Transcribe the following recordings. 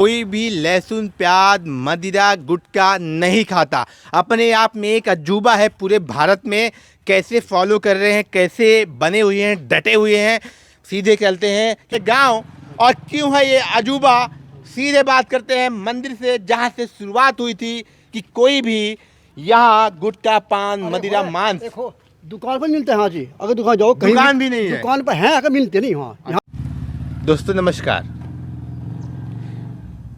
कोई भी लहसुन प्याज मदिरा गुटखा नहीं खाता। अपने आप में एक अजूबा है। पूरे भारत में कैसे फॉलो कर रहे हैं, कैसे बने हुए हैं, डटे हुए हैं। सीधे चलते हैं कि गांव और क्यों है ये अजूबा। सीधे बात करते हैं मंदिर से, जहां से शुरुआत हुई थी कि कोई भी यहाँ गुटखा पान मदिरा मांस देखो दुकान पर मिलते हैं। हाँ जी, अगर दुकान जाओ कहीं दुकान भी नहीं है, दुकान पर है अगर मिलते नहीं वहाँ। दोस्तों नमस्कार,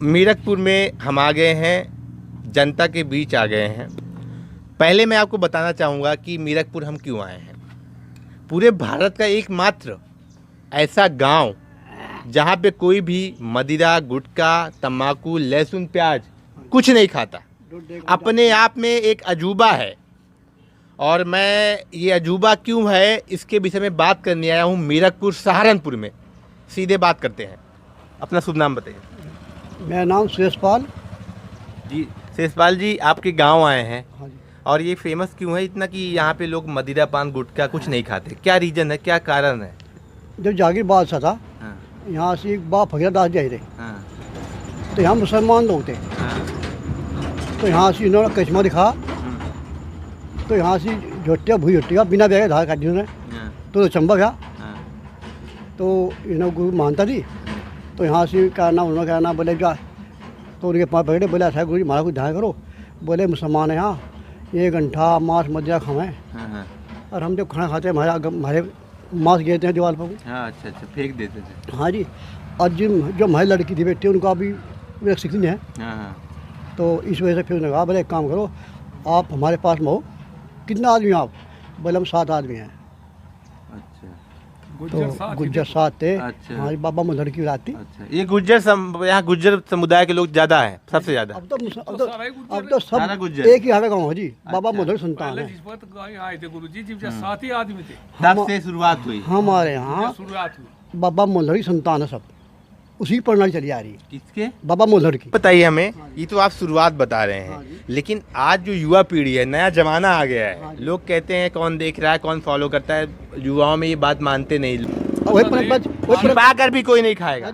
मीरकपुर में हम आ गए हैं, जनता के बीच आ गए हैं। पहले मैं आपको बताना चाहूँगा कि मीरकपुर हम क्यों आए हैं। पूरे भारत का एकमात्र ऐसा गांव जहां पे कोई भी मदिरा गुटखा तम्बाकू लहसुन प्याज कुछ नहीं खाता, अपने आप में एक अजूबा है। और मैं ये अजूबा क्यों है इसके विषय में बात करने आया हूँ मीरकपुर सहारनपुर में। सीधे बात करते हैं। अपना शुभ नाम बताइए। मेरा नाम सुरेशपाल जी। शेषपाल जी, आपके गांव आए हैं। हाँ जी। और ये फेमस क्यों है इतना कि यहाँ पे लोग मदिरा पान गुटखा कुछ नहीं खाते? क्या रीजन है, क्या कारण है? जब जागीर बादशाह था, हाँ, यहाँ से एक बाबा फकीर दास जी आए थे। हाँ, तो यहाँ मुसलमान लोग थे। हाँ, तो यहाँ से इन्होंने कचमा दिखा, तो यहाँ से झोटिया भूई झोटिया बिना ब्याह धार काटी उन्होंने। हाँ, तो चंबक है, हाँ, तो इन्होंने गुरु मानता थी। तो यहाँ से क्या नाम उन्होंने क्या नाम बोले जा, तो उनके पास पकड़े, बोले ऐसा गुरु जी हमारा कुछ ध्यान करो। बोले मुसलमान है यहाँ, ये घंटा मांस मदिरा खाएं। हाँ, और हम जब खाना खाते हैं हमारे मांस गिरते हैं दीवार पर। हाँ, अच्छा अच्छा, फेंक देते थे। हाँ जी। और जो हमारी लड़की थी बेटी, उनको अभी सिखनी है। हाँ, हाँ, तो इस वजह से फिर उन्होंने कहा बोले एक काम करो, आप हमारे पास में हो। कितना आदमी हैं आप? बोले हम 7 आदमी हैं। अच्छा, तो गुज्जर 7 थे। अच्छा। हमारी बाबा में लड़की रात थी। अच्छा। ये यहाँ गुज्जर समुदाय के लोग ज़्यादा हैं, सबसे ज़्यादा। अब तो सारा सब गुज्जर। एक ही हमारे गाँव है जी। बाबा अच्छा। मोदर संतान है। आए थे गुरु जी, जब 7 ही आदमी थे। तब से शुरुआत हुई। हमारे यहाँ शुरुआत हुई। बाबा मोदर की संतान है, सब उसी प्रणाली चली आ रही है, किसके? बाबा मोदर की। बताइए हमें। ये तो आप शुरुआत बता रहे हैं, हाँ जी। लेकिन आज जो युवा पीढ़ी है, नया जमाना आ गया है। हाँ जी। लोग कहते हैं कौन देख रहा है, कौन फॉलो करता है। युवाओं में ये बात मानते नहीं। वही परंपरा छिपा कर भी कोई नहीं खाएगा।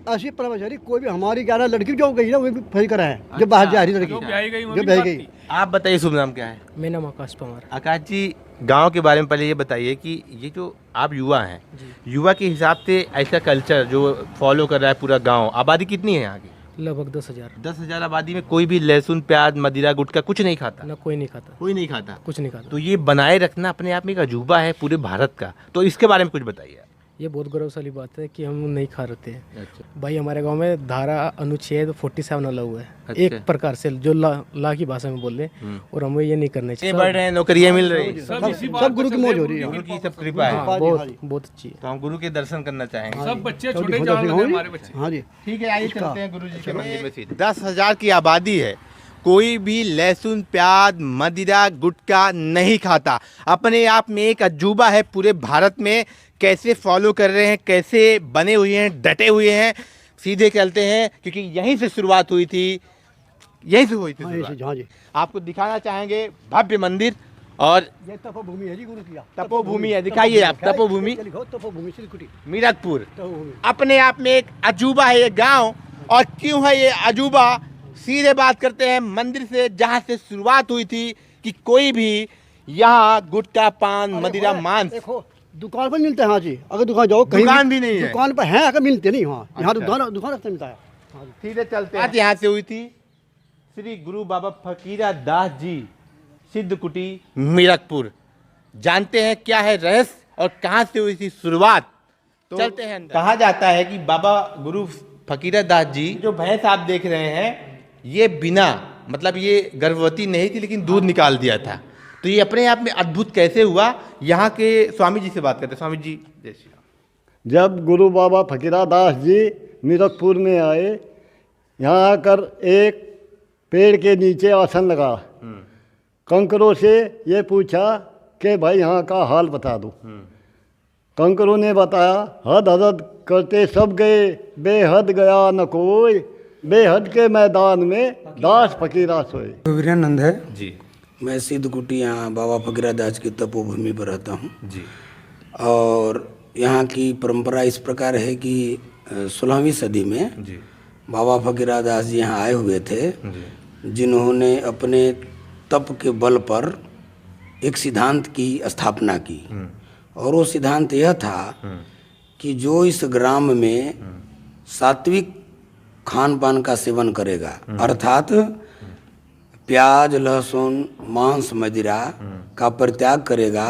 ऐसी परंपरा कोई भी हमारी 11 लड़की जो गई ना, वो भी फैल कर है जो बाहर जा रही लड़की, जो ब्याही गई, वो जो भी ब्याही बात गई। थी। आप बताइए, शुभ नाम क्या है? मेरा नाम आकाश पवार। आकाश जी, गांव के बारे में पहले ये बताइए कि ये जो आप युवा हैं, युवा के हिसाब से ऐसा कल्चर जो फॉलो कर रहा है पूरा गांव, आबादी कितनी है यहाँ की? लगभग 10,000। 10,000 आबादी में कोई भी लहसुन प्याज मदिरा गुटखा कुछ नहीं खाता? ना कोई नहीं खाता, कोई नहीं खाता। कुछ नहीं खाता। तो ये बनाए रखना अपने आप में एक अजूबा है पूरे भारत का। तो इसके बारे में कुछ बताइए। ये बहुत गौरवशाली बात है कि हम नहीं खा रहे थे। अच्छा। भाई हमारे गांव में धारा अनुच्छेद 47 लगा हुआ है। अच्छा। एक प्रकार से जो ला की भाषा में बोल रहे, और हमें ये नहीं करना ये चाहिए। बढ़ रहे हैं, नौकरियां मिल रही हैं। सब गुरु की मौज हो रही है। गुरु की सब कृपा है। हाँ, बहुत अच्छी है। तो हम गुरु के दर्शन करना चाहेंगे। सब बच्चे छोटी छोटे छोटी जान होगी। हमारे बच्चे। हाँ जी। ठीक है, आइए चलते हैं गुरु जी के मंदिर में सीधे। 10,000 की आबादी है, कोई भी लहसुन प्याज मदिरा गुटखा नहीं खाता। अपने आप में एक अजूबा है। पूरे भारत में कैसे फॉलो कर रहे हैं, कैसे बने हुए हैं, डटे हुए हैं। सीधे चलते हैं क्योंकि यहीं से शुरुआत हुई थी, यहीं से हुई थी हाँ शुरुआत। जी। हाँ जी। आपको दिखाना चाहेंगे भव्य मंदिर। और ये तपोभूमि है जी गुरु की। तपोभूमि है, दिखाइए आप। तपोभूमि तपोभूमि सिलकुटी मीरकपुर तपोभूमि। अपने आप में एक अजूबा है ये गांव। और क्यों है ये अजूबा, सीधे बात करते हैं मंदिर से, जहां से शुरुआत हुई थी कि कोई भी यहाँ गुटखा पान मदिरा मांस देखो दुकान पर मिलते हैं। हाँ जी, अगर दुकान जाओ कहीं दुकान भी नहीं है, दुकान पर है अगर मिलते नहीं वहाँ। यहाँ अच्छा। दुकान रखते मिलता है। हाँ जी। सीधे चलते हैं। यहाँ से हुई थी श्री गुरु बाबा फकीरा दास जी सिद्ध कुटी मीरकपुर। जानते हैं क्या है रहस्य और कहाँ से हुई थी शुरुआत। तो चलते हैं अंदर। कहा जाता है कि बाबा गुरु फकीरा दास जी, जो भैंस आप देख रहे हैं, ये बिना मतलब ये गर्भवती नहीं थी लेकिन दूध निकाल दिया था। तो ये अपने आप में अद्भुत कैसे हुआ, यहाँ के स्वामी जी से बात करते हैं। स्वामी जी जय श्री राम। जब गुरु बाबा फकीरा दास जी मीरकपुर में आए, यहाँ आकर एक पेड़ के नीचे आसन लगा, कंकरों से ये पूछा कि भाई यहाँ का हाल बता दो। कंकरों ने बताया, हद हद करते सब गए, बेहद गया न कोई, बेहद के मैदान में दास फकीरा सोए। वीरानंद है जी। मैं सिद्ध कुटी यहाँ बाबा फकीरा दास की तपोभूमि पर रहता हूँ। जी। और यहाँ की परंपरा इस प्रकार है कि 16वीं सदी में जी। बाबा फकीरा दास जी यहाँ आए हुए थे, जिन्होंने अपने तप के बल पर एक सिद्धांत की स्थापना की, और वो सिद्धांत यह था कि जो इस ग्राम में सात्विक खान पान का सेवन करेगा, अर्थात प्याज लहसुन मांस मदिरा का परित्याग करेगा,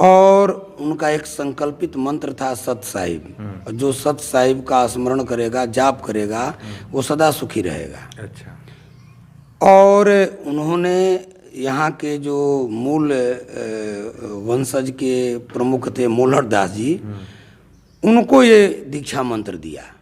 और उनका एक संकल्पित मंत्र था सत साहिब, और जो सत साहिब का स्मरण करेगा, जाप करेगा, वो सदा सुखी रहेगा। अच्छा। और उन्होंने यहाँ के जो मूल वंशज के प्रमुख थे मोल्हर दास जी, उनको ये दीक्षा मंत्र दिया।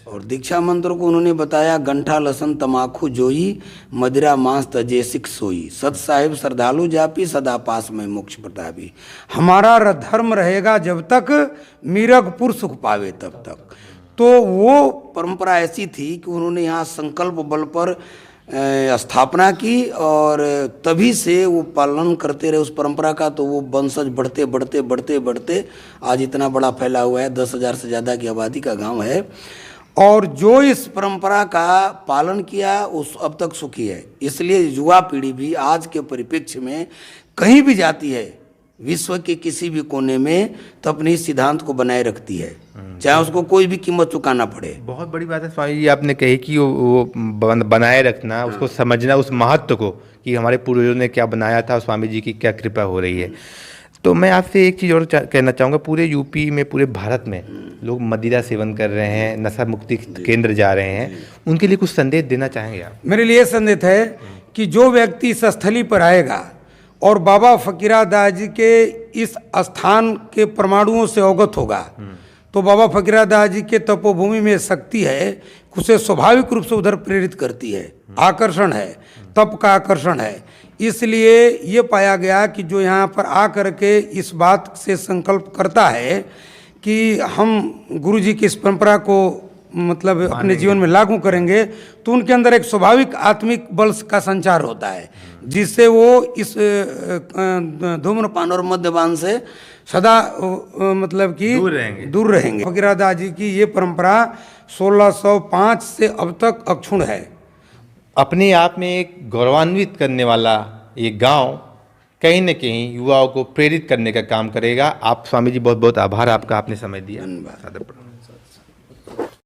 और दीक्षा मंत्र को उन्होंने बताया, गंठा लसन तमाखू जोई, मदिरा मांस तजेसिक सोई, सत साहिब श्रद्धालु जापी, सदा पास में मोक्ष प्रतापी। हमारा धर्म रहेगा जब तक, मीरगपुर सुख पावे तब तक। तो वो परंपरा ऐसी थी कि उन्होंने यहाँ संकल्प बल पर स्थापना की, और तभी से वो पालन करते रहे उस परंपरा का। तो वो वंशज बढ़ते बढ़ते बढ़ते बढ़ते आज इतना बड़ा फैला हुआ है, 10,000 से ज़्यादा की आबादी का गांव है। और जो इस परंपरा का पालन किया उस अब तक सुखी है। इसलिए युवा पीढ़ी भी आज के परिप्रेक्ष्य में कहीं भी जाती है विश्व के किसी भी कोने में, तो अपने इस सिद्धांत को बनाए रखती है, चाहे उसको कोई भी कीमत चुकाना पड़े। बहुत बड़ी बात है स्वामी जी आपने कही कि वो बनाए रखना, उसको समझना, उस महत्व को कि हमारे पूर्वजों ने क्या बनाया था, स्वामी जी की क्या कृपा हो रही है। तो मैं आपसे एक चीज़ और कहना चाहूँगा, पूरे यूपी में, पूरे भारत में लोग मदिरा सेवन कर रहे हैं, नशा मुक्ति केंद्र जा रहे हैं, उनके लिए कुछ संदेश देना चाहेंगे आप? मेरे लिए संदेश है कि जो व्यक्ति इस स्थली पर आएगा और बाबा फकीरा दास जी के इस स्थान के परमाणुओं से अवगत होगा, तो बाबा फकीरा दास जी के तपोभूमि में शक्ति है, उसे स्वाभाविक रूप से उधर प्रेरित करती है, आकर्षण है, तप का आकर्षण है। इसलिए ये पाया गया कि जो यहाँ पर आकर के इस बात से संकल्प करता है कि हम गुरु जी की इस परंपरा को मतलब अपने जीवन में लागू करेंगे, तो उनके अंदर एक स्वाभाविक आत्मिक बल का संचार होता है, जिससे वो इस धूम्रपान और मद्यपान से सदा मतलब कि दूर रहेंगे। फकीरा दास जी की ये परंपरा 1605 से अब तक अक्षुण्ण है। अपने आप में एक गौरवान्वित करने वाला ये गांव कहीं न कहीं युवाओं को प्रेरित करने का काम करेगा। आप स्वामी जी बहुत बहुत आभार आपका, आपने समय दिया। धन्यवाद।